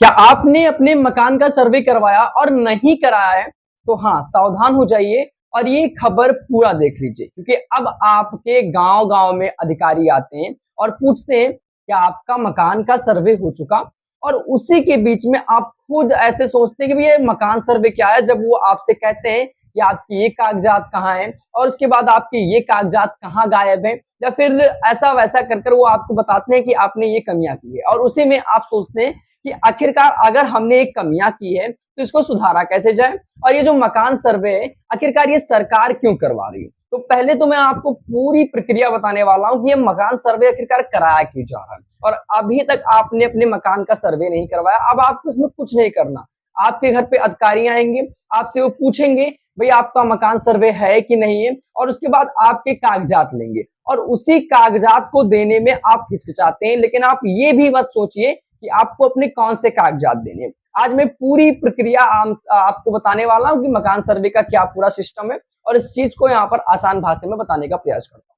क्या आपने अपने मकान का सर्वे करवाया और नहीं कराया है तो हाँ सावधान हो जाइए और ये खबर पूरा देख लीजिए, क्योंकि अब आपके गांव गांव में अधिकारी आते हैं और पूछते हैं कि आपका मकान का सर्वे हो चुका, और उसी के बीच में आप खुद ऐसे सोचते हैं कि भैया मकान सर्वे क्या है, जब वो आपसे कहते हैं कि आपके ये कागजात कहाँ हैं और उसके बाद आपके ये कागजात कहाँ गायब हैं, या फिर ऐसा वैसा कर कर वो आपको बताते हैं कि आपने ये कमियां की है, और उसी में आप सोचते हैं कि आखिरकार अगर हमने एक कमियां की है तो इसको सुधारा कैसे जाए, और ये जो मकान सर्वे है आखिरकार ये सरकार क्यों करवा रही है। तो पहले तो मैं आपको पूरी प्रक्रिया बताने वाला हूं कि ये मकान सर्वे आखिरकार कराया क्यों जा रहा है, और अभी तक आपने अपने मकान का सर्वे नहीं करवाया, अब आपको इसमें कुछ नहीं करना। आपके घर पे अधिकारी आएंगे, आपसे वो पूछेंगे भाई आपका मकान सर्वे है कि नहीं है, और उसके बाद आपके कागजात लेंगे और उसी कागजात को देने में आप हिचकिचाते हैं। लेकिन आप ये भी मत सोचिए कि आपको अपने कौन से कागजात देने हैं। आज मैं पूरी प्रक्रिया आपको बताने वाला हूं कि मकान सर्वे का क्या पूरा सिस्टम है, और इस चीज को यहाँ पर आसान भाषा में बताने का प्रयास करता हूँ।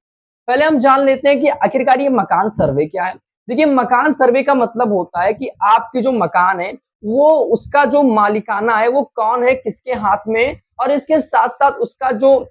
पहले हम जान लेते हैं कि आखिरकार ये मकान सर्वे क्या है। देखिए, मकान सर्वे का मतलब होता है कि आपके जो मकान है वो उसका जो मालिकाना है वो कौन है, किसके हाथ में, और इसके साथ साथ उसका जो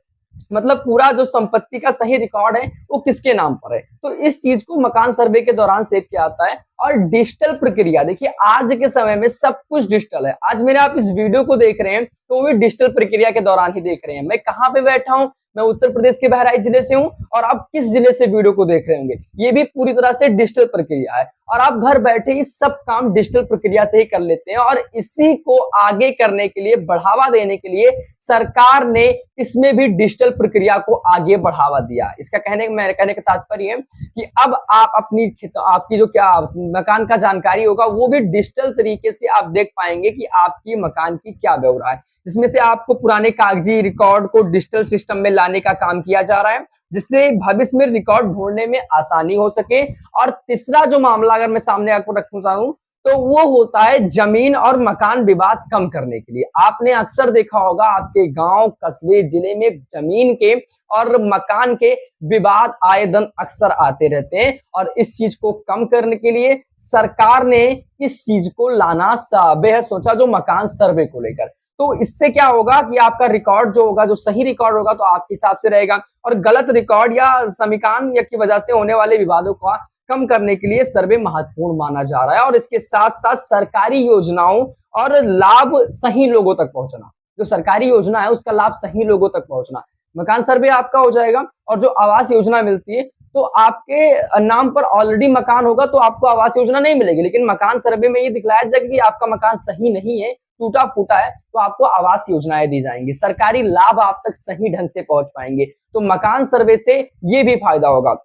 मतलब पूरा जो संपत्ति का सही रिकॉर्ड है वो किसके नाम पर है। तो इस चीज को मकान सर्वे के दौरान सेव किया जाता है। और डिजिटल प्रक्रिया, देखिए आज के समय में सब कुछ डिजिटल है। आज मेरे आप इस वीडियो को देख रहे हैं तो वो भी डिजिटल प्रक्रिया के दौरान ही देख रहे हैं। मैं कहाँ पे बैठा हूँ, मैं उत्तर प्रदेश के बहराइच जिले से हूँ, और आप किस जिले से वीडियो को देख रहे होंगे, ये भी पूरी तरह से डिजिटल प्रक्रिया है। और आप घर बैठे ही सब काम डिजिटल प्रक्रिया से ही कर लेते हैं, और इसी को आगे करने के लिए, बढ़ावा देने के लिए सरकार ने इसमें भी डिजिटल प्रक्रिया को आगे बढ़ावा दिया। इसका कहने का तात्पर्य है कि अब आप अपनी आपकी जो क्या मकान का जानकारी होगा वो भी डिजिटल तरीके से आप देख पाएंगे कि आपकी मकान की क्या ब्यौरा है, जिसमें से आपको पुराने कागजी रिकॉर्ड को डिजिटल सिस्टम में लाने का काम किया जा रहा है, जिससे भविष्य में रिकॉर्ड ढूंढने में आसानी हो सके। और तीसरा जो मामला अगर मैं सामने आपको रखना चाहूं तो वो होता है जमीन और मकान विवाद कम करने के लिए। आपने अक्सर देखा होगा आपके गांव, कस्बे, जिले में जमीन के और मकान के विवाद आए दिन अक्सर आते रहते हैं, और इस चीज को कम करने के लिए सरकार ने इस चीज को लाना बेहद सोचा, जो मकान सर्वे को लेकर। तो इससे क्या होगा कि आपका रिकॉर्ड जो होगा, जो सही रिकॉर्ड होगा तो आपके हिसाब से रहेगा, और गलत रिकॉर्ड या समीकरण या की वजह से होने वाले विवादों को कम करने के लिए सर्वे महत्वपूर्ण माना जा रहा है। और इसके साथ साथ सरकारी योजनाओं और लाभ सही लोगों तक पहुंचना, जो सरकारी योजना है उसका लाभ सही लोगों तक पहुंचना। मकान सर्वे आपका हो जाएगा, और जो आवास योजना मिलती है तो आपके नाम पर ऑलरेडी मकान होगा तो आपको आवास योजना नहीं मिलेगी, लेकिन मकान सर्वे में ये दिखलाया जाएगा कि आपका मकान सही नहीं है, टूटा फूटा है, तो आपको आवास योजनाएं दी जाएंगी, सरकारी लाभ आप तक सही ढंग से पहुंच पाएंगे। तो मकान सर्वे से ये भी फायदा होगा।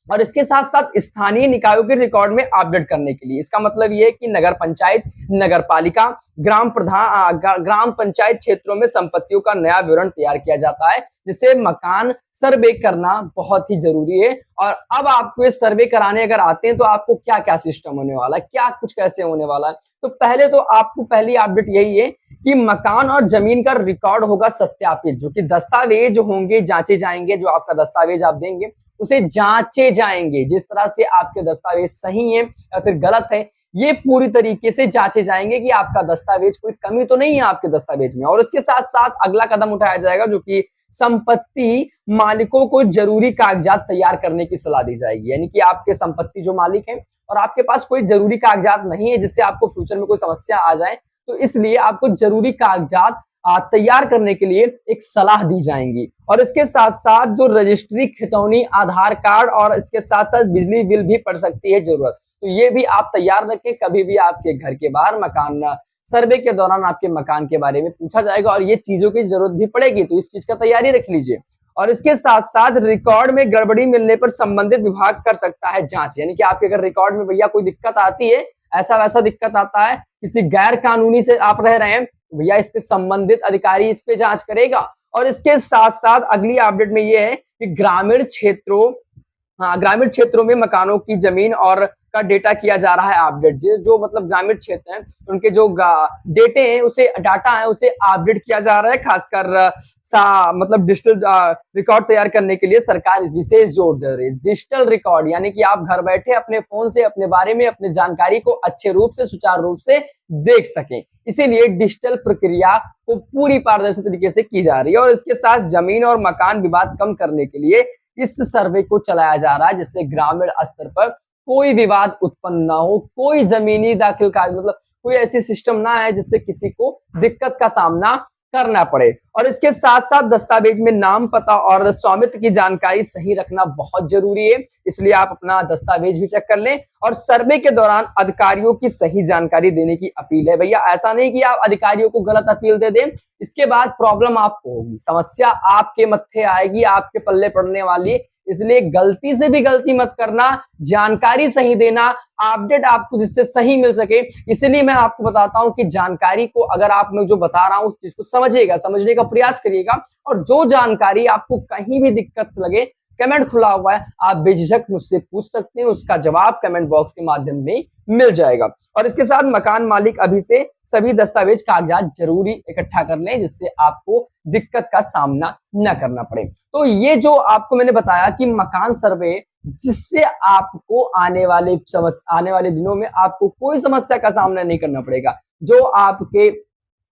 और इसके साथ साथ स्थानीय निकायों के रिकॉर्ड में अपडेट करने के लिए, इसका मतलब ये है कि नगर पंचायत, नगर पालिका, ग्राम पंचायत क्षेत्रों में संपत्तियों का नया विवरण तैयार किया जाता है, जिसे मकान सर्वे करना बहुत ही जरूरी है। और अब आपको ये सर्वे कराने अगर आते हैं तो आपको क्या क्या सिस्टम होने वाला है, क्या कुछ कैसे होने वाला है। तो पहले तो आपको पहली अपडेट यही है कि मकान और जमीन का रिकॉर्ड होगा सत्यापित, जो कि दस्तावेज होंगे, जांचे जाएंगे। जो आपका दस्तावेज आप देंगे उसे जांचे जाएंगे, जिस तरह से आपके दस्तावेज सही हैं या फिर गलत है, ये पूरी तरीके से जांचे जाएंगे कि आपका दस्तावेज, कोई कमी तो नहीं है आपके दस्तावेज में। और इसके साथ साथ अगला कदम उठाया जाएगा, जो कि संपत्ति मालिकों को जरूरी कागजात तैयार करने की सलाह दी जाएगी। यानी कि आपके संपत्ति जो मालिक हैं और आपके पास कोई जरूरी कागजात नहीं है जिससे आपको फ्यूचर में कोई समस्या आ जाए, तो इसलिए आपको जरूरी कागजात तैयार करने के लिए एक सलाह दी जाएंगी। और इसके साथ साथ जो रजिस्ट्री, खितौनी, आधार कार्ड, और इसके साथ साथ बिजली बिल भी पड़ सकती है जरूरत, तो ये भी आप तैयार रखें। कभी भी आपके घर के बाहर मकान सर्वे के दौरान आपके मकान के बारे में पूछा जाएगा और ये चीजों की जरूरत भी पड़ेगी, तो इस चीज का तैयारी रख लीजिए। और इसके साथ साथ रिकॉर्ड में गड़बड़ी मिलने पर संबंधित विभाग कर सकता है जांच। यानी कि आपके अगर रिकॉर्ड में भैया कोई दिक्कत आती है, ऐसा वैसा दिक्कत आता है, किसी गैर कानूनी से आप रह रहे हैं, भैया इसके संबंधित अधिकारी इस पे जांच करेगा। और इसके साथ साथ अगली अपडेट में ये है कि ग्रामीण क्षेत्रों में मकानों की जमीन और का डेटा किया जा रहा है अपडेट, जो मतलब ग्रामीण क्षेत्र हैं उनके जो डेटे हैं उसे डाटा है उसे अपडेट किया जा रहा है। खासकर मतलब डिजिटल रिकॉर्ड तैयार करने के लिए सरकार इस विशेष जोर दे रही है। डिजिटल रिकॉर्ड यानी कि आप घर बैठे अपने फोन से अपने बारे में अपने जानकारी को अच्छे रूप से सुचारू रूप से देख सकें, इसीलिए डिजिटल प्रक्रिया को पूरी पारदर्शी तरीके से की जा रही है। और इसके साथ जमीन और मकान विवाद कम करने के लिए इस सर्वे को चलाया जा रहा है, जिससे ग्रामीण स्तर पर कोई विवाद उत्पन्न ना हो, कोई जमीनी दाखिल का मतलब कोई ऐसी सिस्टम ना है जिससे किसी को दिक्कत का सामना करना पड़े। और इसके साथ साथ दस्तावेज में नाम, पता और स्वामित्व की जानकारी सही रखना बहुत जरूरी है, इसलिए आप अपना दस्तावेज भी चेक कर लें। और सर्वे के दौरान अधिकारियों की सही जानकारी देने की अपील है। भैया ऐसा नहीं कि आप अधिकारियों को गलत अपील दे दें, इसके बाद प्रॉब्लम आपको होगी, समस्या आपके मत्थे आएगी, आपके पल्ले पड़ने वाली। इसलिए गलती से भी गलती मत करना, जानकारी सही देना, अपडेट आपको जिससे सही मिल सके। इसलिए मैं आपको बताता हूं कि जानकारी को अगर आप मैं जो बता रहा हूं उस चीज को समझिएगा, समझने का प्रयास करिएगा। और जो जानकारी आपको कहीं भी दिक्कत लगे, कमेंट खुला हुआ है, आप बेझिझक मुझसे पूछ सकते हैं, उसका जवाब कमेंट बॉक्स के माध्यम में मिल जाएगा। और इसके साथ मकान मालिक अभी से सभी दस्तावेज कागजात जरूरी इकट्ठा कर लें, जिससे आपको दिक्कत का सामना न करना पड़े। तो ये जो आपको मैंने बताया कि मकान सर्वे, जिससे आपको आने वाले दिनों में आपको कोई समस्या का सामना नहीं करना पड़ेगा। जो आपके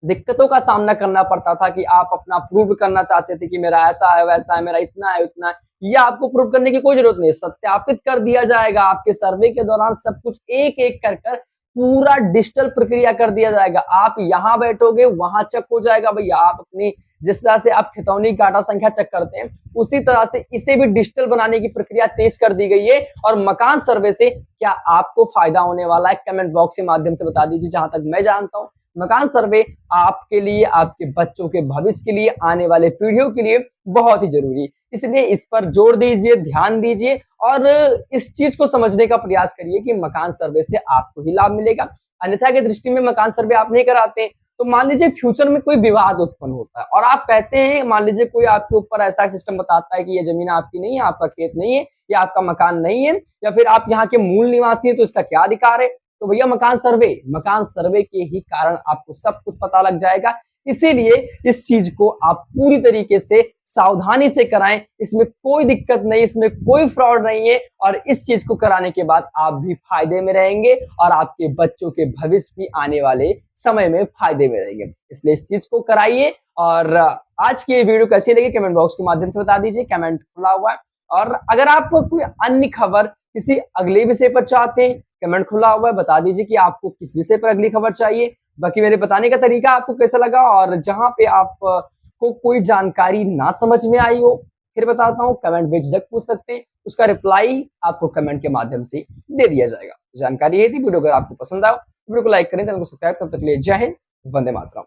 दिक्कतों का सामना करना पड़ता था कि आप अपना प्रूव करना चाहते थे कि मेरा ऐसा है वैसा है, मेरा इतना है उतना है, ये आपको प्रूव करने की कोई जरूरत नहीं है, सत्यापित कर दिया जाएगा। आपके सर्वे के दौरान सब कुछ एक एक कर पूरा डिजिटल प्रक्रिया कर दिया जाएगा। आप यहाँ बैठोगे वहां चेक हो जाएगा। भैया आप अपनी जिस तरह से आप खितौनी काटा संख्या चेक करते हैं, उसी तरह से इसे भी डिजिटल बनाने की प्रक्रिया तेज कर दी गई है। और मकान सर्वे से क्या आपको फायदा होने वाला है, कमेंट बॉक्स के माध्यम से बता दीजिए। जहां तक मैं जानता हूं, मकान सर्वे आपके लिए, आपके बच्चों के भविष्य के लिए, आने वाले पीढ़ियों के लिए बहुत ही जरूरी है। इसलिए इस पर जोर दीजिए, ध्यान दीजिए और इस चीज को समझने का प्रयास करिए कि मकान सर्वे से आपको ही लाभ मिलेगा। अन्यथा की दृष्टि में मकान सर्वे आप नहीं कराते तो मान लीजिए फ्यूचर में कोई विवाद उत्पन्न होता है और आप कहते हैं, मान लीजिए कोई आपके ऊपर ऐसा सिस्टम बताता है कि ये जमीन आपकी नहीं है, आपका खेत नहीं है, या आपका मकान नहीं है, या फिर आप यहाँ के मूल निवासी हैं तो इसका क्या अधिकार है। तो भैया मकान सर्वे के ही कारण आपको सब कुछ पता लग जाएगा। इसीलिए इस चीज को आप पूरी तरीके से सावधानी से कराएं, इसमें कोई दिक्कत नहीं, इसमें कोई फ्रॉड नहीं है। और इस चीज को कराने के बाद आप भी फायदे में रहेंगे और आपके बच्चों के भविष्य भी आने वाले समय में फायदे में रहेंगे। इसलिए इस चीज को कराइए। और आज की ये वीडियो कैसी लगी कमेंट बॉक्स के माध्यम से बता दीजिए, कमेंट खुला हुआ है। और अगर आप कोई अन्य खबर किसी अगले विषय पर चाहते हैं, कमेंट खुला हुआ है, बता दीजिए कि आपको किस विषय पर अगली खबर चाहिए। बाकी मेरे बताने का तरीका आपको कैसा लगा, और जहां पे आप को कोई जानकारी ना समझ में आई हो, फिर बताता हूं, कमेंट बेझिझक पूछ सकते हैं, उसका रिप्लाई आपको कमेंट के माध्यम से दे दिया जाएगा। जानकारी ये थी। वीडियो अगर आपको पसंद आया, वीडियो को लाइक करें, चैनल को सब्सक्राइब। तब तक के लिए जय हिंद, वंदे मातरम।